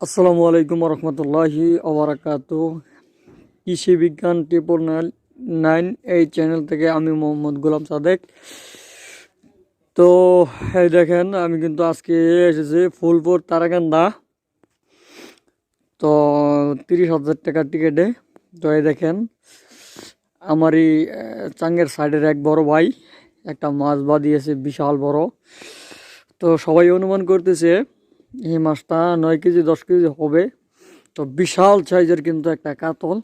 আসসালামু আলাইকুম রহমতুল্লাহি ওবরাকাতু। কৃষি বিজ্ঞান 999 এই চ্যানেল থেকে আমি মোহাম্মদ গোলাম সাদেক। তো এই দেখেন, আমি কিন্তু আজকে এসেছি ফুলপুর তারাকান্দা। তো 30,000 টাকার টিকিটে। তো এই দেখেন, আমারই চাঙ্গের সাইডের এক বড় ভাই একটা মাছ বাঁধিয়েছে, বিশাল বড়। তো সবাই অনুমান করতেছে এই মাছটা 9 কেজি 10 কেজি হবে। তো বিশাল সাইজের কিন্তু একটা কাতল।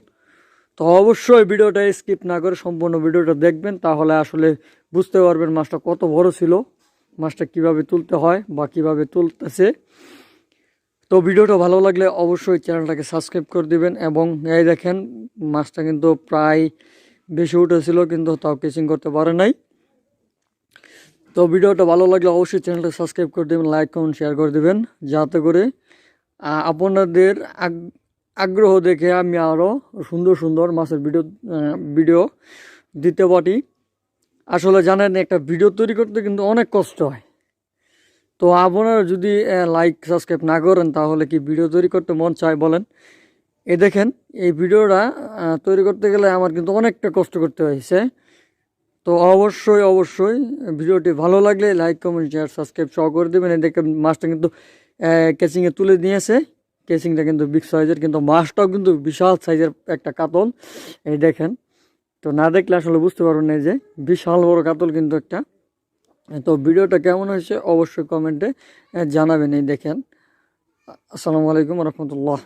তো অবশ্যই ভিডিওটা স্কিপ না করে সম্পূর্ণ ভিডিওটা দেখবেন, তাহলে আসলে বুঝতে পারবেন মাছটা কত বড় ছিল, মাছটা কিভাবে তুলতে হয় বা কিভাবে তুলতেছে। তো ভিডিওটা ভালো লাগলে অবশ্যই চ্যানেলটাকে সাবস্ক্রাইব করে দিবেন। এবং এই দেখেন, মাছটা কিন্তু প্রায় বেশি উঠেছিল, কিন্তু তাও কেচিং করতে পারে নাই। তো ভিডিওটা ভালো লাগলে অবশ্যই চ্যানেলটা সাবস্ক্রাইব করে দেবেন, লাইক কমেন্ট শেয়ার করে দেবেন, যাতে করে আপনাদের আগ্রহ দেখে আমি আরও সুন্দর সুন্দর মাছের ভিডিও দিতে পারি। আসলে জানেন, একটা ভিডিও তৈরি করতে কিন্তু অনেক কষ্ট হয়। তো আপনারা যদি লাইক সাবস্ক্রাইব না করেন, তাহলে কি ভিডিও তৈরি করতে মন চায় বলেন? এই দেখেন, এই ভিডিওটা তৈরি করতে গেলে আমার কিন্তু অনেকটা কষ্ট করতে হয়েছে। তো অবশ্যই অবশ্যই ভিডিওটি ভালো লাগলে লাইক কমেন্ট শেয়ার সাবস্ক্রাইব সহ করে দেবেন। এই দেখেন, মাছটা কিন্তু কেচিংয়ে তুলে নিয়েছে। কেচিংটা কিন্তু বিগ সাইজের, কিন্তু মাছটাও কিন্তু বিশাল সাইজের একটা কাতল। এই দেখেন, তো না দেখলে আসলে বুঝতে পারবেন না যে বিশাল বড় কাতল কিন্তু একটা। তো ভিডিওটা কেমন হয়েছে অবশ্যই কমেন্টে জানাবেন। এই দেখেন। আসসালামু আলাইকুম রহমতুল্লাহ।